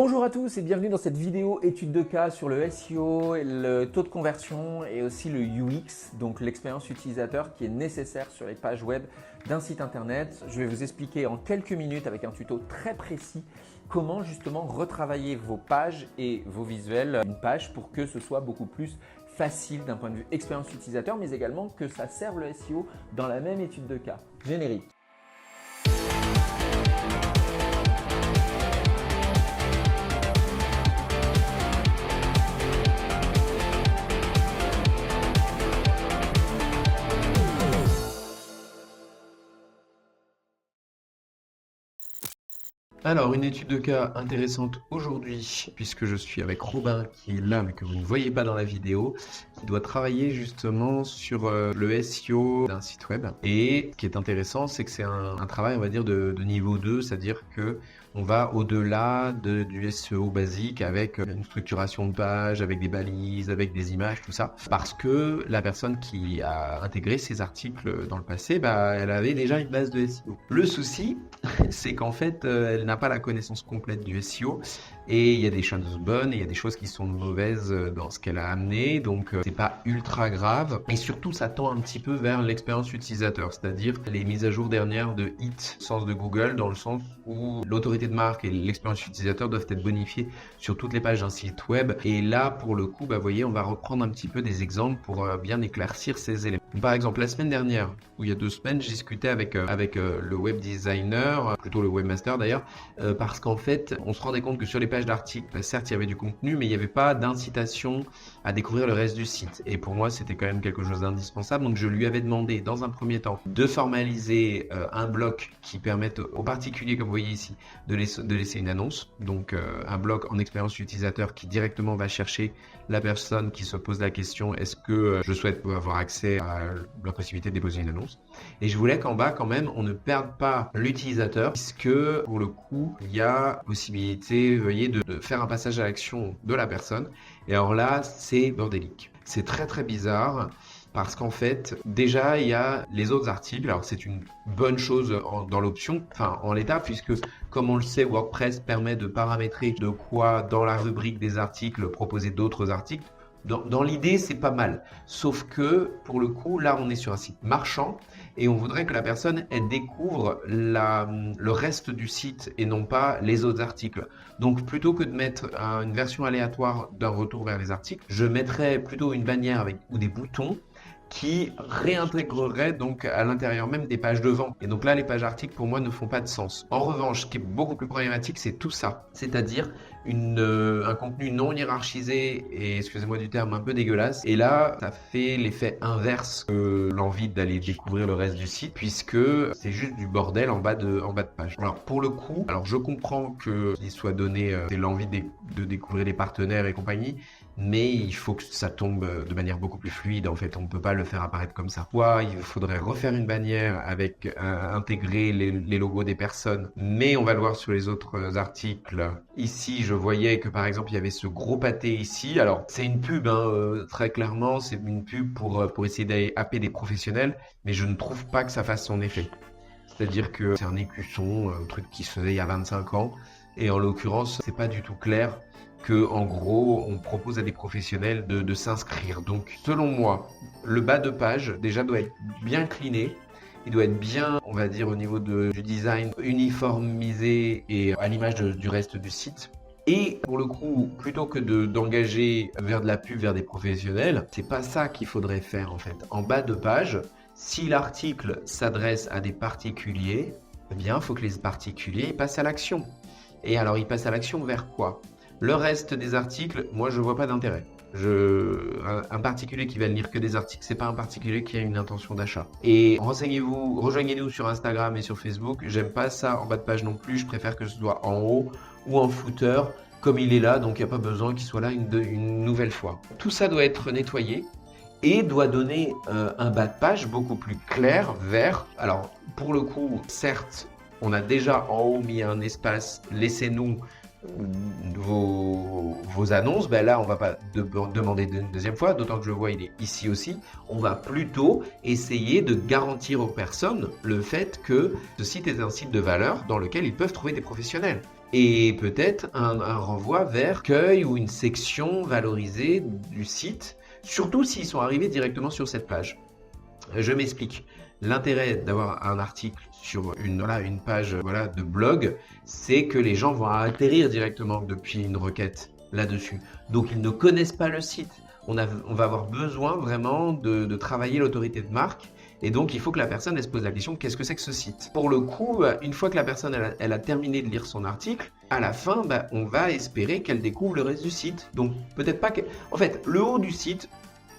Bonjour à tous et bienvenue dans cette vidéo étude de cas sur le SEO, le taux de conversion et aussi le UX, donc l'expérience utilisateur qui est nécessaire sur les pages web d'un site internet. Je vais vous expliquer en quelques minutes avec un tuto très précis comment justement retravailler vos pages et vos visuels, une page pour que ce soit beaucoup plus facile d'un point de vue expérience utilisateur, mais également que ça serve le SEO dans la même étude de cas. Générique. Alors, une étude de cas intéressante aujourd'hui, puisque je suis avec Robin qui est là, mais que vous ne voyez pas dans la vidéo, qui doit travailler justement sur le SEO d'un site web. Et ce qui est intéressant, c'est que c'est un travail, on va dire, de niveau 2, c'est-à-dire que on va au-delà du SEO basique avec une structuration de page, avec des balises, avec des images, tout ça. Parce que la personne qui a intégré ces articles dans le passé, elle avait déjà une base de SEO. Le souci, c'est qu'en fait, elle n'a pas la connaissance complète du SEO et il y a des choses bonnes et il y a des choses qui sont mauvaises dans ce qu'elle a amené, donc c'est pas ultra grave. Et surtout, ça tend un petit peu vers l'expérience utilisateur, c'est-à-dire les mises à jour dernières de HIT, sens de Google, dans le sens où l'autorité de marque et l'expérience utilisateur doivent être bonifiées sur toutes les pages d'un site web. Et là, pour le coup, vous voyez, on va reprendre un petit peu des exemples pour bien éclaircir ces éléments. Par exemple, la semaine dernière, ou il y a 2 semaines, j'ai discuté avec le web designer, plutôt le webmaster d'ailleurs, parce qu'en fait, on se rendait compte que sur les pages d'articles, certes, il y avait du contenu, mais il n'y avait pas d'incitation à découvrir le reste du site. Et pour moi, c'était quand même quelque chose d'indispensable. Donc, je lui avais demandé, dans un premier temps, de formaliser un bloc qui permette aux particuliers, comme vous voyez ici, de laisser une annonce. Donc, un bloc en expérience utilisateur qui directement va chercher la personne qui se pose la question, est-ce que je souhaite avoir accès à la possibilité de déposer une annonce? Et je voulais qu'en bas, quand même, on ne perde pas l'utilisateur, puisque pour le coup, il y a possibilité, vous voyez, de faire un passage à l'action de la personne. Et alors là, c'est bordélique. C'est très très bizarre. Parce qu'en fait, déjà, il y a les autres articles. Alors, c'est une bonne chose dans l'option, enfin, en l'état, puisque, comme on le sait, WordPress permet de paramétrer de quoi, dans la rubrique des articles, proposer d'autres articles. Dans l'idée, c'est pas mal. Sauf que, pour le coup, là, on est sur un site marchand et on voudrait que la personne, elle découvre le reste du site et non pas les autres articles. Donc, plutôt que de mettre une version aléatoire d'un retour vers les articles, je mettrais plutôt une bannière ou des boutons qui réintégrerait donc à l'intérieur même des pages de vente. Et donc là, les pages articles, pour moi, ne font pas de sens. En revanche, ce qui est beaucoup plus problématique, c'est tout ça. C'est-à-dire un contenu non hiérarchisé et, excusez-moi du terme, un peu dégueulasse. Et là, ça fait l'effet inverse que l'envie d'aller découvrir le reste du site, puisque c'est juste du bordel en bas de page. Alors, pour le coup, je comprends qu'il soit donné l'envie de découvrir les partenaires et compagnie, mais il faut que ça tombe de manière beaucoup plus fluide. En fait, on ne peut pas le faire apparaître comme ça. Soit il faudrait refaire une bannière avec intégrer les logos des personnes, mais on va le voir sur les autres articles. Ici, je voyais que par exemple, il y avait ce gros pâté ici. Alors, c'est une pub, très clairement, c'est une pub pour essayer d'aller happer des professionnels, mais je ne trouve pas que ça fasse son effet. C'est-à-dire que c'est un écusson, un truc qui se faisait il y a 25 ans, et en l'occurrence, c'est pas du tout clair que, en gros, on propose à des professionnels de s'inscrire. Donc, selon moi, le bas de page, déjà, doit être bien cleané. Il doit être bien, on va dire, au niveau du design, uniformisé et à l'image du reste du site. Et pour le coup, plutôt que d'engager vers de la pub, vers des professionnels, c'est pas ça qu'il faudrait faire, en fait. En bas de page, si l'article s'adresse à des particuliers, eh bien, il faut que les particuliers passent à l'action. Et alors, ils passent à l'action vers quoi? Le reste des articles, moi, je vois pas d'intérêt. Un particulier qui va ne lire que des articles, c'est pas un particulier qui a une intention d'achat. Et renseignez-vous, rejoignez-nous sur Instagram et sur Facebook. J'aime pas ça en bas de page non plus. Je préfère que ce soit en haut ou en footer, comme il est là. Donc, il n'y a pas besoin qu'il soit là une nouvelle fois. Tout ça doit être nettoyé et doit donner un bas de page beaucoup plus clair, vert. Alors, pour le coup, certes, on a déjà en haut mis un espace, laissez-nous vos annonces. Là, on va pas demander une deuxième fois, d'autant que je vois il est ici aussi. On va plutôt essayer de garantir aux personnes le fait que ce site est un site de valeur dans lequel ils peuvent trouver des professionnels. et peut-être un renvoi vers l'accueil ou une section valorisée du site, surtout s'ils sont arrivés directement sur cette page. Je m'explique. L'intérêt d'avoir un article sur une page de blog, c'est que les gens vont atterrir directement depuis une requête là-dessus. Donc ils ne connaissent pas le site. On va avoir besoin vraiment de travailler l'autorité de marque. Et donc, il faut que la personne elle se pose la question, qu'est-ce que c'est que ce site? Pour le coup, une fois que la personne elle a terminé de lire son article, à la fin, on va espérer qu'elle découvre le reste du site. Donc, peut-être pas que... En fait, le haut du site,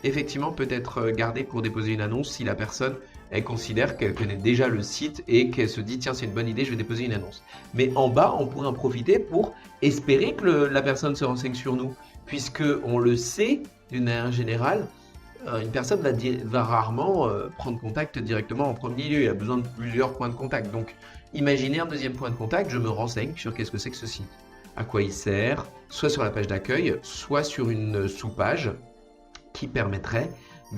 effectivement, peut être gardé pour déposer une annonce si la personne, elle considère qu'elle connaît déjà le site et qu'elle se dit, tiens, c'est une bonne idée, je vais déposer une annonce. Mais en bas, on pourrait en profiter pour espérer que la personne se renseigne sur nous, puisque on le sait, d'une manière générale, une personne va rarement prendre contact directement en premier lieu. Il a besoin de plusieurs points de contact. Donc, imaginez un deuxième point de contact, je me renseigne sur qu'est-ce que c'est que ce site, à quoi il sert, soit sur la page d'accueil, soit sur une sous-page qui permettrait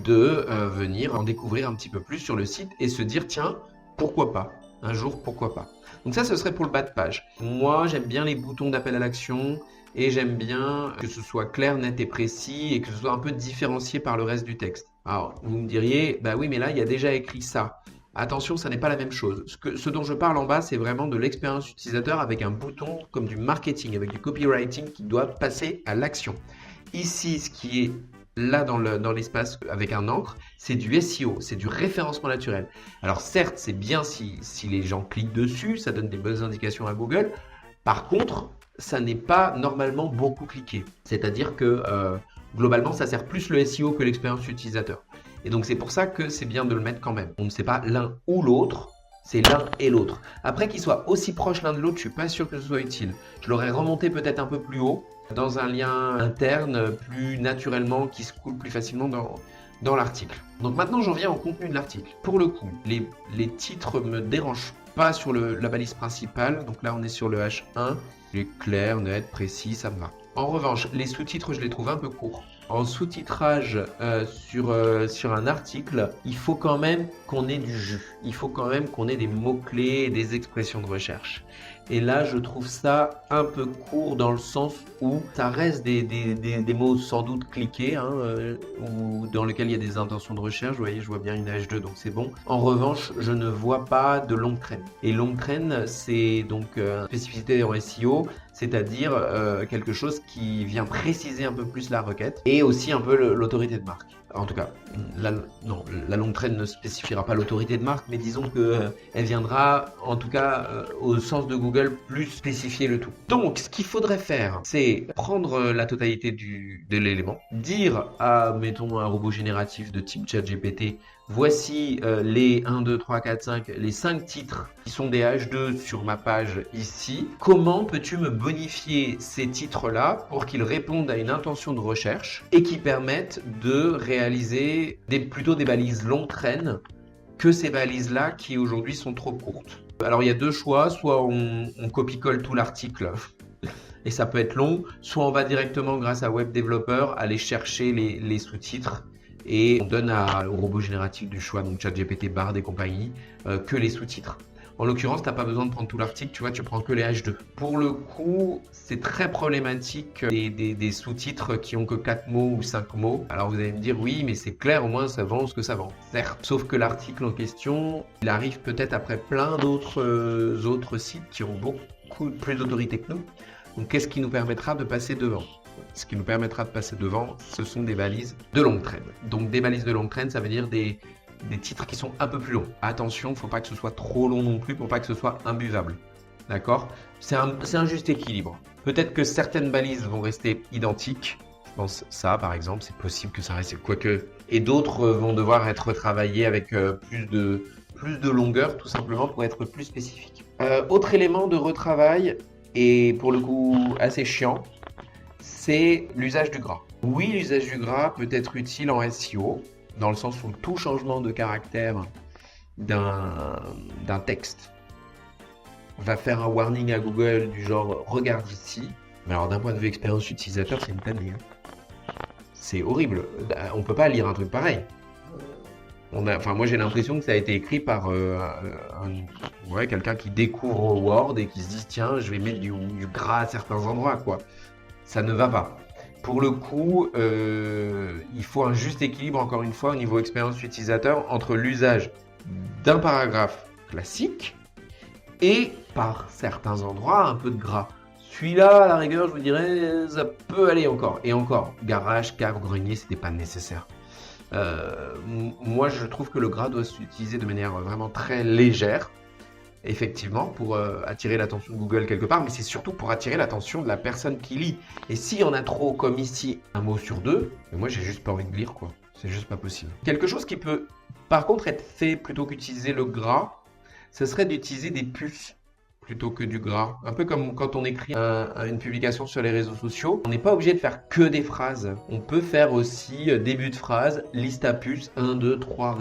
de venir en découvrir un petit peu plus sur le site et se dire, tiens, pourquoi pas? Un jour, pourquoi pas? Donc ça, ce serait pour le bas de page. Moi, j'aime bien les boutons d'appel à l'action. Et j'aime bien que ce soit clair, net et précis et que ce soit un peu différencié par le reste du texte. Alors, vous me diriez, bah oui, mais là, il y a déjà écrit ça. Attention, ça n'est pas la même chose. Ce dont je parle en bas, c'est vraiment de l'expérience utilisateur avec un bouton comme du marketing, avec du copywriting qui doit passer à l'action. Ici, ce qui est là dans l'espace avec un encre, c'est du SEO, c'est du référencement naturel. Alors certes, c'est bien si les gens cliquent dessus, ça donne des bonnes indications à Google. Par contre, ça n'est pas normalement beaucoup cliqué. C'est-à-dire que globalement, ça sert plus le SEO que l'expérience utilisateur. Et donc, c'est pour ça que c'est bien de le mettre quand même. On ne sait pas l'un ou l'autre, c'est l'un et l'autre. Après qu'ils soient aussi proches l'un de l'autre, je ne suis pas sûr que ce soit utile. Je l'aurais remonté peut-être un peu plus haut, dans un lien interne, plus naturellement, qui se coule plus facilement dans l'article. Donc maintenant, j'en viens au contenu de l'article. Pour le coup, les titres me dérangent pas sur la balise principale. Donc là, on est sur le H1. Il est clair, net, précis, ça me va. En revanche, les sous-titres, je les trouve un peu courts. En sous-titrage sur un article, il faut quand même qu'on ait du jus. Il faut quand même qu'on ait des mots-clés et des expressions de recherche. Et là, je trouve ça un peu court dans le sens où ça reste des mots sans doute cliqués, ou dans lesquels il y a des intentions de recherche. Vous voyez, je vois bien une H2, donc c'est bon. En revanche, je ne vois pas de longue traîne. Et longue traîne, c'est donc une spécificité en SEO, c'est-à-dire quelque chose qui vient préciser un peu plus la requête et aussi un peu l'autorité de marque. En tout cas, la longue traîne ne spécifiera pas l'autorité de marque, mais disons qu'elle viendra, en tout cas, au sens de Google, plus spécifier le tout. Donc, ce qu'il faudrait faire, c'est prendre la totalité de l'élément, dire à, mettons, un robot génératif de type ChatGPT, voici les 1, 2, 3, 4, 5, les 5 titres qui sont des H2 sur ma page ici. Comment peux-tu me bonifier ces titres-là pour qu'ils répondent à une intention de recherche et qui permettent de réaliser plutôt des balises longue traîne que ces balises-là qui aujourd'hui sont trop courtes. Alors il y a deux choix, soit on copie-colle tout l'article et ça peut être long, soit on va directement grâce à Web Developer aller chercher les sous-titres et on donne au robot génératif du choix, donc ChatGPT, Bard et compagnie, que les sous-titres. En l'occurrence, tu n'as pas besoin de prendre tout l'article, tu vois, tu prends que les H2. Pour le coup, c'est très problématique des sous-titres qui ont que 4 mots ou 5 mots. Alors vous allez me dire, oui, mais c'est clair, au moins ça vend ce que ça vend. Certes, sauf que l'article en question, il arrive peut-être après plein d'autres sites qui ont beaucoup plus d'autorité que nous. Donc qu'est-ce qui nous permettra de passer devant ? Ce qui nous permettra de passer devant, ce sont des balises de longue traîne. Donc des balises de longue traîne, ça veut dire des titres qui sont un peu plus longs. Attention, il ne faut pas que ce soit trop long non plus pour pas que ce soit imbuvable. D'accord ? C'est un juste équilibre. Peut-être que certaines balises vont rester identiques. Je pense ça, par exemple, c'est possible que ça reste quoique. Et d'autres vont devoir être travaillées avec plus de longueur, tout simplement pour être plus spécifiques. Autre élément de retravail, et pour le coup assez chiant, c'est l'usage du gras. Oui, l'usage du gras peut être utile en SEO, dans le sens où tout changement de caractère d'un texte va faire un warning à Google du genre « regarde ici ». Mais alors d'un point de vue expérience utilisateur, c'est une tannée. C'est horrible. On ne peut pas lire un truc pareil. Moi j'ai l'impression que ça a été écrit par quelqu'un qui découvre Word et qui se dit tiens, je vais mettre du gras à certains endroits, quoi. Ça ne va pas. Pour le coup, il faut un juste équilibre, encore une fois, au niveau expérience utilisateur, entre l'usage d'un paragraphe classique et, par certains endroits, un peu de gras. Celui-là, à la rigueur, je vous dirais, ça peut aller encore. Et encore, garage, cave, grenier, c'était pas nécessaire. Moi, je trouve que le gras doit s'utiliser de manière vraiment très légère, effectivement, pour attirer l'attention de Google quelque part, mais c'est surtout pour attirer l'attention de la personne qui lit. Et s'il y en a trop, comme ici, un mot sur deux, moi, j'ai juste pas envie de lire, quoi. C'est juste pas possible. Quelque chose qui peut, par contre, être fait plutôt qu'utiliser le gras, ce serait d'utiliser des puces plutôt que du gras. Un peu comme quand on écrit une publication sur les réseaux sociaux. On n'est pas obligé de faire que des phrases. On peut faire aussi début de phrase, liste à puces, 1, 2, 3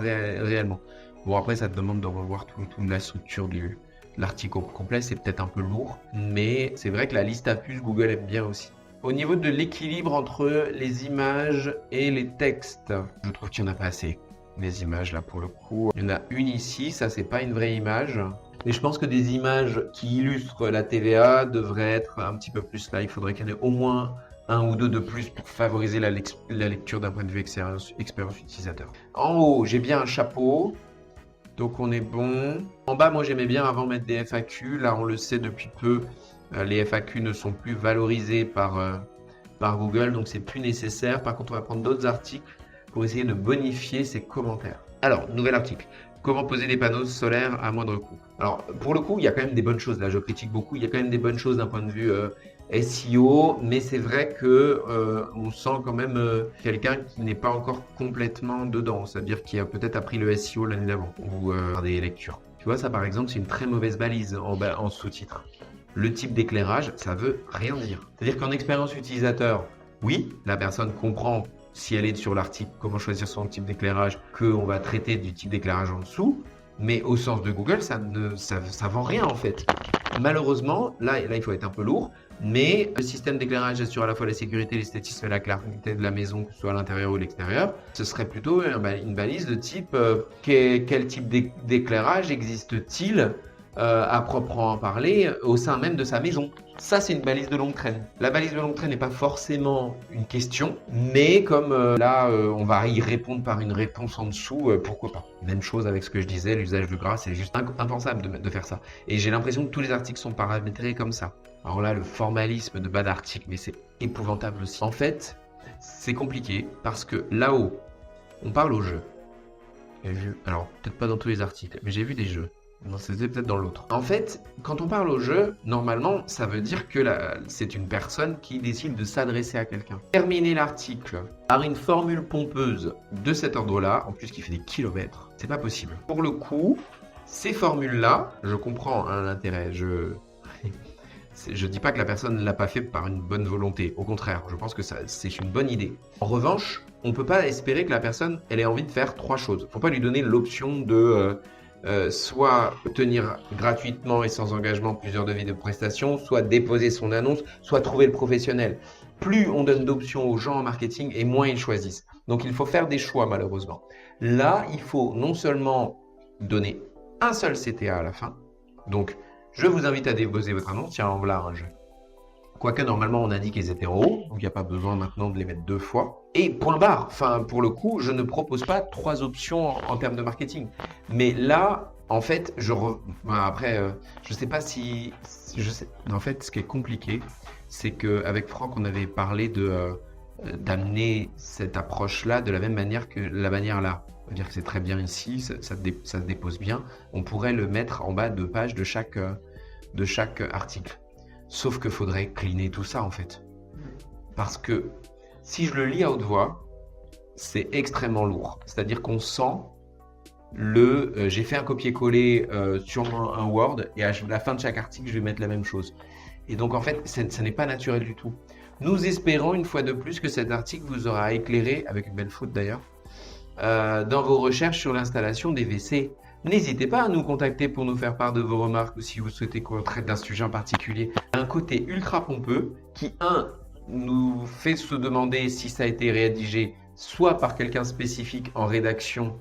réellement. Bon, après, ça te demande de revoir toute la structure de l'article complet. C'est peut-être un peu lourd, mais c'est vrai que la liste à puces, Google aime bien aussi. Au niveau de l'équilibre entre les images et les textes, je trouve qu'il n'y en a pas assez. Les images, là, pour le coup. Il y en a une ici, ça, c'est pas une vraie image. Mais je pense que des images qui illustrent la TVA devraient être un petit peu plus là. Il faudrait qu'il y en ait au moins un ou deux de plus pour favoriser la lecture d'un point de vue expérience utilisateur. En haut, j'ai bien un chapeau. Donc on est bon. En bas, moi j'aimais bien avant mettre des FAQ. Là, on le sait depuis peu, les FAQ ne sont plus valorisés par Google, donc c'est plus nécessaire. Par contre, on va prendre d'autres articles pour essayer de bonifier ces commentaires. Alors, nouvel article. Comment poser des panneaux solaires à moindre coût. Alors, pour le coup, il y a quand même des bonnes choses. Là, je critique beaucoup. Il y a quand même des bonnes choses d'un point de vue SEO, mais c'est vrai que on sent quand même quelqu'un qui n'est pas encore complètement dedans. C'est-à-dire qui a peut-être appris le SEO l'année d'avant ou des lectures. Tu vois, ça par exemple, c'est une très mauvaise balise en sous-titre. Le type d'éclairage, ça veut rien dire. C'est-à-dire qu'en expérience utilisateur, oui, la personne comprend si elle est sur l'article, comment choisir son type d'éclairage, qu'on va traiter du type d'éclairage en dessous, mais au sens de Google, ça vend rien en fait. Malheureusement, là, il faut être un peu lourd, mais le système d'éclairage assure à la fois la sécurité, l'esthétisme et la clarté de la maison, que ce soit à l'intérieur ou à l'extérieur. Ce serait plutôt une balise de type quel type d'éclairage existe-t-il à proprement parler au sein même de sa maison. Ça, c'est une balise de longue traîne. La balise de longue traîne n'est pas forcément une question, mais comme on va y répondre par une réponse en dessous, pourquoi pas. Même chose avec ce que je disais, l'usage du gras, c'est juste impensable de faire ça. Et j'ai l'impression que tous les articles sont paramétrés comme ça. Alors là, le formalisme de bas d'article, mais c'est épouvantable aussi. En fait, c'est compliqué parce que là-haut, on parle aux jeux. Alors, peut-être pas dans tous les articles, mais j'ai vu des jeux. Non, c'était peut-être dans l'autre. En fait, quand on parle au jeu, normalement, ça veut dire que c'est une personne qui décide de s'adresser à quelqu'un. Terminer l'article par une formule pompeuse de cet ordre-là, en plus qui fait des kilomètres, c'est pas possible. Pour le coup, ces formules-là, je comprends l'intérêt. Je dis pas que la personne ne l'a pas fait par une bonne volonté. Au contraire, je pense que c'est une bonne idée. En revanche, on peut pas espérer que la personne elle ait envie de faire trois choses. Faut pas lui donner l'option de soit obtenir gratuitement et sans engagement plusieurs devis de prestations, soit déposer son annonce, soit trouver le professionnel. Plus on donne d'options aux gens en marketing et moins ils choisissent. Donc il faut faire des choix malheureusement. Là, il faut non seulement donner un seul CTA à la fin. Donc, je vous invite à déposer votre annonce. Tiens, en voilà un jeu. Quoique normalement on indique qu'ils étaient en haut, donc il n'y a pas besoin maintenant de les mettre deux fois. Et point barre, pour le coup, je ne propose pas trois options en termes de marketing. Mais là, en fait, je sais pas si... En fait, ce qui est compliqué, c'est qu'avec Franck, on avait parlé d'amener cette approche-là de la même manière que la manière là. C'est-à-dire que c'est très bien ici, ça se dépose bien. On pourrait le mettre en bas de page de chaque article. Sauf qu'il faudrait cleaner tout ça en fait. Parce que si je le lis à haute voix, c'est extrêmement lourd. C'est-à-dire qu'on sent j'ai fait un copier-coller sur un Word et à la fin de chaque article, je vais mettre la même chose. Et donc en fait, ça n'est pas naturel du tout. Nous espérons une fois de plus que cet article vous aura éclairé, avec une belle faute d'ailleurs, dans vos recherches sur l'installation des WC. N'hésitez pas à nous contacter pour nous faire part de vos remarques ou si vous souhaitez qu'on traite d'un sujet en particulier. Un côté ultra pompeux qui, nous fait se demander si ça a été rédigé soit par quelqu'un spécifique en rédaction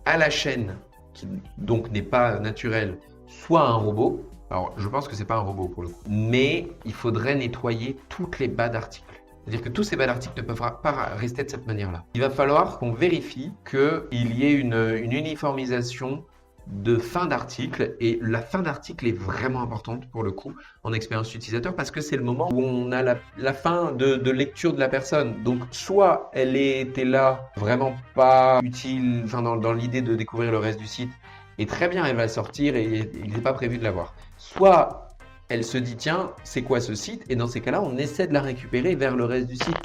à la chaîne, qui donc n'est pas naturel, soit un robot. Alors, je pense que c'est pas un robot pour le coup. Mais il faudrait nettoyer toutes les bas d'articles. C'est-à-dire que tous ces bas d'articles ne peuvent pas rester de cette manière-là. Il va falloir qu'on vérifie qu'il y ait une uniformisation de fin d'article. Et la fin d'article est vraiment importante pour le coup en expérience utilisateur parce que c'est le moment où on a la fin de lecture de la personne. Donc, soit elle était là vraiment pas utile, enfin dans l'idée de découvrir le reste du site, et très bien, elle va sortir et il n'est pas prévu de l'avoir. Soit elle se dit, tiens, c'est quoi ce site? Et dans ces cas-là, on essaie de la récupérer vers le reste du site.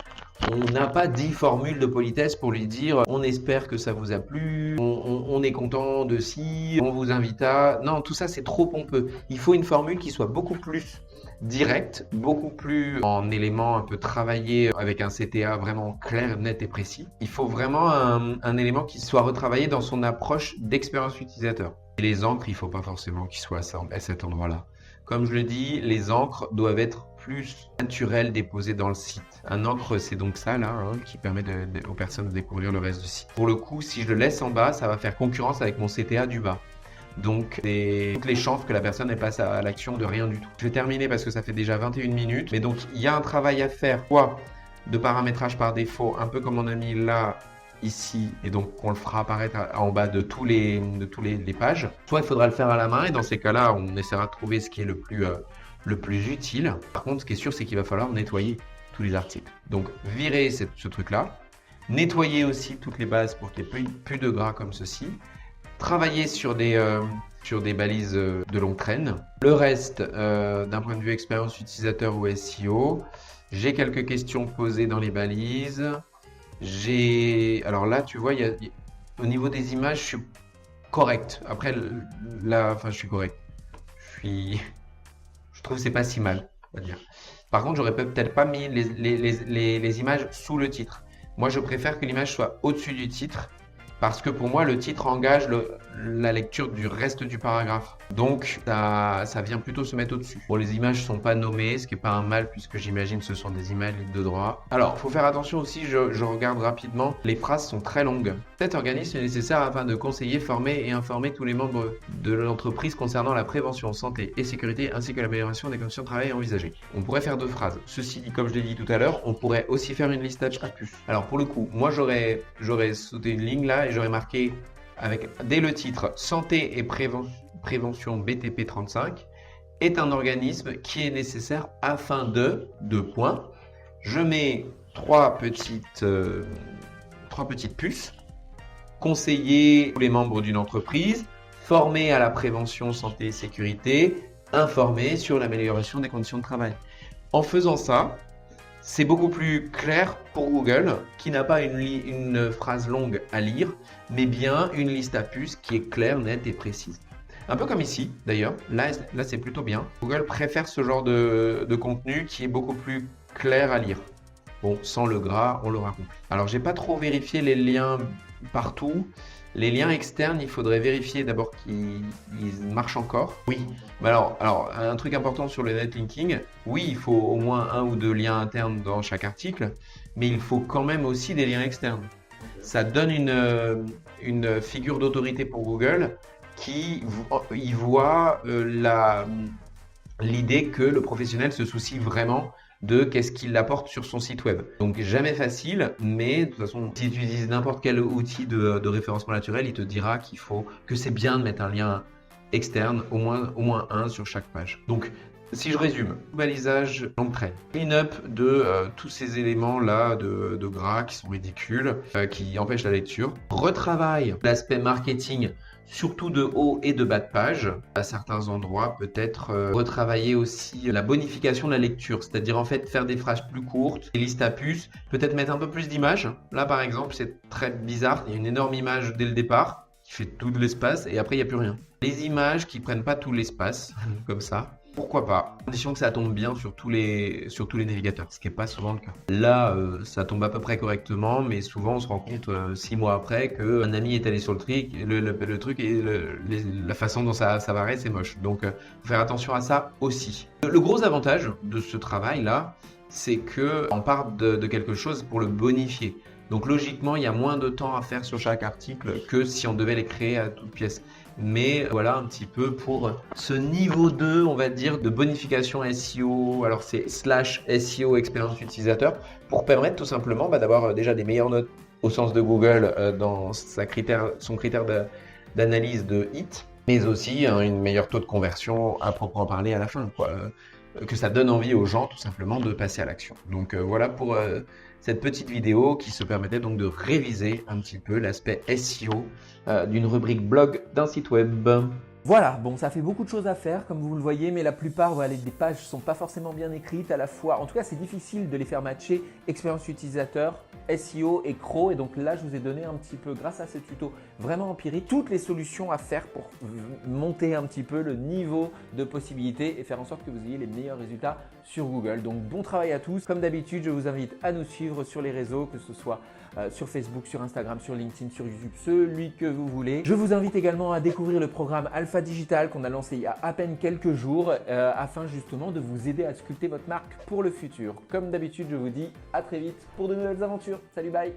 On n'a pas 10 formules de politesse pour lui dire, on espère que ça vous a plu, on est content de ci, on vous invite à... Non, tout ça, c'est trop pompeux. Il faut une formule qui soit beaucoup plus directe, beaucoup plus en éléments un peu travaillés avec un CTA vraiment clair, net et précis. Il faut vraiment un élément qui soit retravaillé dans son approche d'expérience utilisateur. Et les encres, il ne faut pas forcément qu'ils soient à cet endroit-là. Comme je le dis, les encres doivent être plus naturelles déposées dans le site. Un encre, c'est donc ça là, qui permet aux personnes de découvrir le reste du site. Pour le coup, si je le laisse en bas, ça va faire concurrence avec mon CTA du bas. Donc, toutes les chances que la personne elle passe à l'action de rien du tout. Je vais terminer parce que ça fait déjà 21 minutes. Mais donc, il y a un travail à faire, quoi, de paramétrage par défaut, un peu comme on a mis là, ici, et donc on le fera apparaître en bas de tous les pages. Soit il faudra le faire à la main, et dans ces cas-là, on essaiera de trouver ce qui est le plus utile. Par contre, ce qui est sûr, c'est qu'il va falloir nettoyer tous les articles. Donc, virer ce truc-là. Nettoyer aussi toutes les bases pour qu'il n'y ait plus de gras comme ceci. Travailler sur des balises de longue traîne. Le reste, d'un point de vue expérience utilisateur ou SEO, j'ai quelques questions posées dans les balises. Alors là, tu vois, au niveau des images, je suis correct. Après, là, enfin, je suis correct. Je trouve que c'est pas si mal, on va dire. Par contre, j'aurais peut-être pas mis les images sous le titre. Moi, je préfère que l'image soit au-dessus du titre parce que pour moi, le titre engage la lecture du reste du paragraphe. Donc, ça vient plutôt se mettre au-dessus. Bon, les images ne sont pas nommées, ce qui n'est pas un mal puisque j'imagine que ce sont des images libres de droit. Alors, il faut faire attention aussi, je regarde rapidement, les phrases sont très longues. Cet organisme est nécessaire afin de conseiller, former et informer tous les membres de l'entreprise concernant la prévention, santé et sécurité ainsi que l'amélioration des conditions de travail envisagées. On pourrait faire 2 phrases. Ceci dit, comme je l'ai dit tout à l'heure, on pourrait aussi faire une listage à plus. Alors, pour le coup, moi, j'aurais sauté une ligne là et j'aurais marqué dès le titre, Santé et prévention BTP 35 est un organisme qui est nécessaire afin de, 2 points, je mets 3 petites puces, conseiller tous les membres d'une entreprise, former à la prévention santé et sécurité, informer sur l'amélioration des conditions de travail. En faisant ça, c'est beaucoup plus clair pour Google, qui n'a pas une phrase longue à lire, mais bien une liste à puces qui est claire, nette et précise. Un peu comme ici, d'ailleurs. Là c'est plutôt bien. Google préfère ce genre de contenu qui est beaucoup plus clair à lire. Bon, sans le gras, on l'aura compris. Alors, j'ai pas trop vérifié les liens partout. Les liens externes, il faudrait vérifier d'abord qu'ils marchent encore. Oui. Mais alors, un truc important sur le netlinking, oui, il faut au moins 1 ou 2 liens internes dans chaque article, mais il faut quand même aussi des liens externes. Ça donne une figure d'autorité pour Google qui y voit l'idée que le professionnel se soucie vraiment de qu'est-ce qu'il apporte sur son site web. Donc jamais facile, mais de toute façon, si tu utilises n'importe quel outil de référencement naturel, il te dira que c'est bien de mettre un lien externe, au moins 1 sur chaque page. Donc, si je résume, balisage longue traîne, clean-up de tous ces éléments-là de gras qui sont ridicules, qui empêchent la lecture, retravail l'aspect marketing, surtout de haut et de bas de page. À certains endroits, peut-être retravailler aussi la bonification de la lecture, c'est-à-dire en fait faire des phrases plus courtes, des listes à puces, peut-être mettre un peu plus d'images. Là, par exemple, c'est très bizarre, il y a une énorme image dès le départ qui fait tout l'espace et après, il n'y a plus rien. Les images qui prennent pas tout l'espace, comme ça, pourquoi pas, à condition que ça tombe bien sur tous les navigateurs, ce qui n'est pas souvent le cas. Là, ça tombe à peu près correctement, mais souvent on se rend compte 6 mois après qu'un ami est allé sur le truc et la façon dont ça apparaît, c'est moche. Donc, faut faire attention à ça aussi. Le gros avantage de ce travail-là, c'est qu'on part de quelque chose pour le bonifier. Donc logiquement, il y a moins de temps à faire sur chaque article que si on devait les créer à toute pièce. Mais voilà un petit peu pour ce niveau 2, on va dire, de bonification SEO. Alors c'est slash SEO expérience utilisateur pour permettre tout simplement d'avoir déjà des meilleures notes au sens de Google dans son critère d'analyse de hit, mais aussi une meilleure taux de conversion à proprement parler à la fin, quoi. Que ça donne envie aux gens tout simplement de passer à l'action. Donc voilà pour cette petite vidéo qui se permettait donc de réviser un petit peu l'aspect SEO d'une rubrique blog d'un site web. Voilà, bon, ça fait beaucoup de choses à faire, comme vous le voyez, mais la plupart, voilà, des pages ne sont pas forcément bien écrites à la fois. En tout cas, c'est difficile de les faire matcher expérience utilisateur, SEO et CRO. Et donc là, je vous ai donné un petit peu, grâce à ce tuto vraiment empirique, toutes les solutions à faire pour monter un petit peu le niveau de possibilités et faire en sorte que vous ayez les meilleurs résultats sur Google. Donc, bon travail à tous. Comme d'habitude, je vous invite à nous suivre sur les réseaux, que ce soit sur Facebook, sur Instagram, sur LinkedIn, sur YouTube, celui que vous voulez. Je vous invite également à découvrir le programme Alpha Digital qu'on a lancé il y a à peine quelques jours afin justement de vous aider à sculpter votre marque pour le futur. Comme d'habitude, je vous dis à très vite pour de nouvelles aventures. Salut, bye!